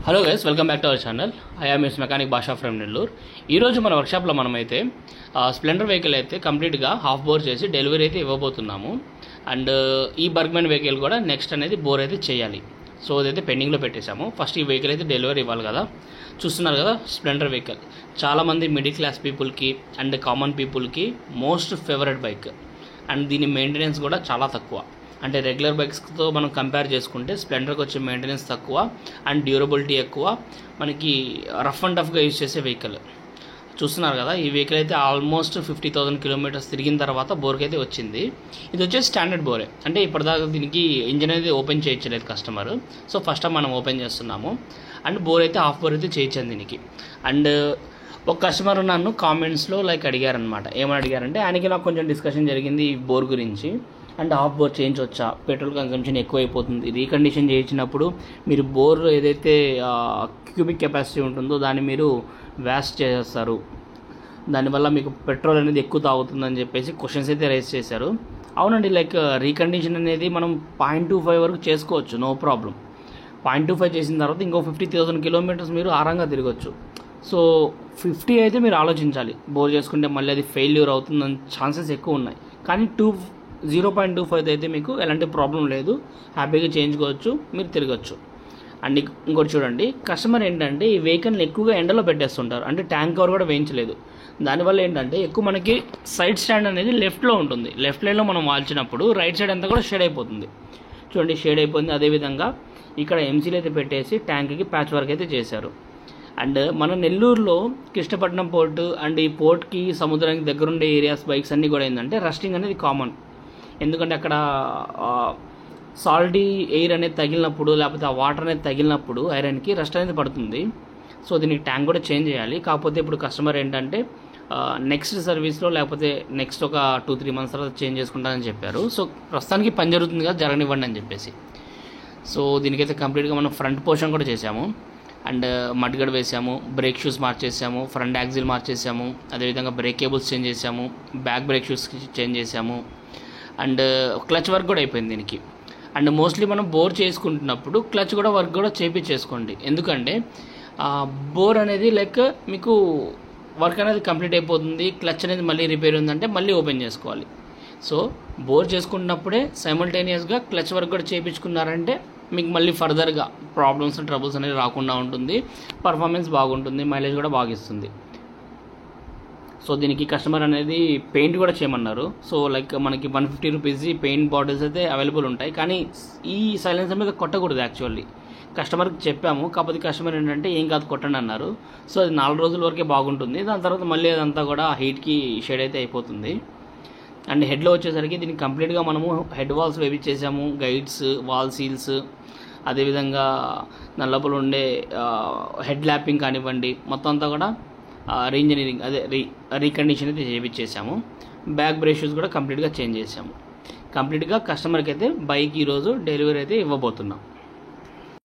Hello guys, welcome back to our channel. I am miss mechanic Basha from Nellore. ఈరోజు మన వర్క్షాప్లో మనమైతే Splendor vehicle అయితే కంప్లీట్గా హాఫ్ బోర్ చేసి డెలివరీ అయితే ఇవ్వబోతున్నాము. అండ్ ఈ బర్గ్మెన్ వెహికల్ కూడా నెక్స్ట్ అనేది బోర్ అయితే చేయాలి. సో అదైతే పెండింగ్లో పెట్టేశాము. ఫస్ట్ ఈ వెహికల్ అయితే డెలివరీ ఇవ్వాలి కదా. చూస్తున్నారు కదా, స్ప్లెండర్ వెహికల్ చాలామంది మిడిల్ క్లాస్ పీపుల్కి అండ్ కామన్ పీపుల్కి మోస్ట్ ఫేవరెట్ బైక్. అండ్ దీని మెయింటెనెన్స్ కూడా చాలా తక్కువ. అంటే రెగ్యులర్ బైక్స్తో మనం కంపేర్ చేసుకుంటే స్ప్లెండర్కి వచ్చే మెయింటెనెన్స్ తక్కువ అండ్ డ్యూరబిలిటీ ఎక్కువ. మనకి రఫ్ అండ్ టఫ్గా యూజ్ చేసే వెహికల్. చూస్తున్నారు కదా, ఈ వెహికల్ అయితే ఆల్మోస్ట్ 50,000 కిలోమీటర్స్ తిరిగిన తర్వాత బోర్కి అయితే వచ్చింది. ఇది వచ్చేసి స్టాండర్డ్ బోరే. అంటే ఇప్పటిదాకా దీనికి ఇంజిన్ అయితే ఓపెన్ చేయించలేదు కస్టమర్. సో ఫస్ట్ టైం మనం ఓపెన్ చేస్తున్నాము. అండ్ బోర్ అయితే హాఫ్ బోర్ అయితే చేయించాను దీనికి. అండ్ ఒక కస్టమర్ నన్ను కామెంట్స్లో అడిగారనమాట. ఏమని అడిగారంటే, ఆయనకి నాకు కొంచెం డిస్కషన్ జరిగింది ఈ బోర్ గురించి. అండ్ హాఫ్ బోర్ చేయించవచ్చా, పెట్రోల్ కన్సంప్షన్ ఎక్కువైపోతుంది, రీకండిషన్ చేయించినప్పుడు మీరు బోర్ ఏదైతే క్యూబిక్ కెపాసిటీ ఉంటుందో దాన్ని మీరు వేస్ట్ చేసేస్తారు, దానివల్ల మీకు పెట్రోల్ అనేది ఎక్కువ తాగుతుందని చెప్పేసి క్వశ్చన్స్ అయితే రైజ్ చేశారు. అవునండి, రీకండిషన్ అనేది మనం 0.25 వరకు చేసుకోవచ్చు, నో ప్రాబ్లం. 0.25 చేసిన తర్వాత ఇంకో 50,000 కిలోమీటర్స్ మీరు ఆరంగా తిరగచ్చు. సో 50 అయితే మీరు ఆలోచించాలి. బోర్ చేసుకుంటే మళ్ళీ అది ఫెయిల్యూర్ అవుతుందని ఛాన్సెస్ ఎక్కువ ఉన్నాయి. కానీ 0.25 అయితే మీకు ఎలాంటి ప్రాబ్లం లేదు, హ్యాపీగా చేయించుకోవచ్చు, మీరు తిరగచ్చు. అండ్ ఇంకోటి చూడండి, కస్టమర్ ఏంటంటే ఈ వెహికల్ని ఎక్కువగా ఎండలో పెట్టేస్తుంటారు. అంటే ట్యాంక్ కవర్ కూడా వేయించలేదు. దానివల్ల ఏంటంటే ఎక్కువ మనకి సైడ్ స్టాండ్ అనేది లెఫ్ట్లో ఉంటుంది. లెఫ్ట్ లైన్లో మనం వాల్చినప్పుడు రైట్ సైడ్ అంతా కూడా షేడ్ అయిపోతుంది. చూడండి, షేడ్ అయిపోయింది. అదేవిధంగా ఇక్కడ ఎంసీలు అయితే పెట్టేసి ట్యాంక్కి ప్యాచ్ వర్క్ అయితే చేశారు. అండ్ మన నెల్లూరులో కృష్ణపట్నం పోర్టు అండ్ ఈ పోర్ట్కి సముద్రానికి దగ్గరుండే ఏరియాస్ బైక్స్ అన్నీ కూడా ఏంటంటే రస్టింగ్ అనేది కామన్. ఎందుకంటే అక్కడ సాల్టీ ఎయిర్ అనేది తగిలినప్పుడు, లేకపోతే ఆ వాటర్ అనేది తగిలినప్పుడు ఐరన్కి రస్ట్ అనేది పడుతుంది. సో దీనికి ట్యాంక్ కూడా చేంజ్ చేయాలి. కాకపోతే ఇప్పుడు కస్టమర్ ఏంటంటే నెక్స్ట్ సర్వీస్లో లేకపోతే నెక్స్ట్ ఒక 2-3 మంత్స్ తర్వాత చేంజ్ చేసుకుంటానని చెప్పారు. సో ప్రస్తుతానికి పని జరుగుతుంది కదా, జరగనివ్వండి అని చెప్పేసి. సో దీనికైతే కంప్లీట్గా మనం ఫ్రంట్ పోర్షన్ కూడా చేసాము. అండ్ మడ్గడ్ వేసాము, బ్రేక్ షూస్ మార్చేసాము, ఫ్రంట్ యాక్సిల్ మార్చేసాము, అదేవిధంగా బ్రేక్ కేబుల్స్ చేంజ్ చేసాము, బ్యాక్ బ్రేక్ షూస్ చేంజ్ చేసాము. అండ్ క్లచ్ వర్క్ కూడా అయిపోయింది దీనికి. అండ్ మోస్ట్లీ మనం బోర్ చేసుకుంటున్నప్పుడు క్లచ్ కూడా వర్క్ కూడా చేయించేసుకోండి. ఎందుకంటే బోర్ అనేది మీకు వర్క్ అనేది కంప్లీట్ అయిపోతుంది, క్లచ్ అనేది మళ్ళీ రిపేర్ ఉందంటే మళ్ళీ ఓపెన్ చేసుకోవాలి. సో బోర్ చేసుకున్నప్పుడే సైమల్టేనియస్గా క్లచ్ వర్క్ కూడా చేయించుకున్నారంటే మీకు మళ్ళీ ఫర్దర్గా ప్రాబ్లమ్స్ ట్రబుల్స్ అనేది రాకుండా ఉంటుంది, పర్ఫార్మెన్స్ బాగుంటుంది, మైలేజ్ కూడా బాగా ఇస్తుంది. సో దీనికి కస్టమర్ అనేది పెయింట్ కూడా చేయమన్నారు. సో మనకి 150 రూపీస్ పెయింట్ బాటిల్స్ అయితే అవైలబుల్ ఉంటాయి. కానీ ఈ సైలెన్సర్ మీద కొట్టకూడదు యాక్చువల్లీ. కస్టమర్కి చెప్పాము, కాకపోతే కస్టమర్ ఏంటంటే ఏం కాదు కొట్టండి అన్నారు. సో అది 4 రోజుల వరకే బాగుంటుంది, దాని తర్వాత మళ్ళీ అదంతా కూడా హీట్కి షేడ్ అయితే అయిపోతుంది. అండ్ హెడ్లో వచ్చేసరికి దీనికి కంప్లీట్గా మనము హెడ్ వాల్స్ వేపించేసాము, గైడ్స్, వాల్ సీల్స్, అదేవిధంగా దాని లోపల ఉండే హెడ్ ల్యాపింగ్ కానివ్వండి, మొత్తం అంతా కూడా రీఇంజనీరింగ్ రీకండిషన్ అయితే చేయించేసాము. బ్యాక్ బ్రేషెస్ కూడా కంప్లీట్గా చేంజ్ చేసాము. కంప్లీట్గా కస్టమర్కి అయితే బైక్ ఈరోజు డెలివరీ అయితే ఇవ్వబోతున్నాం.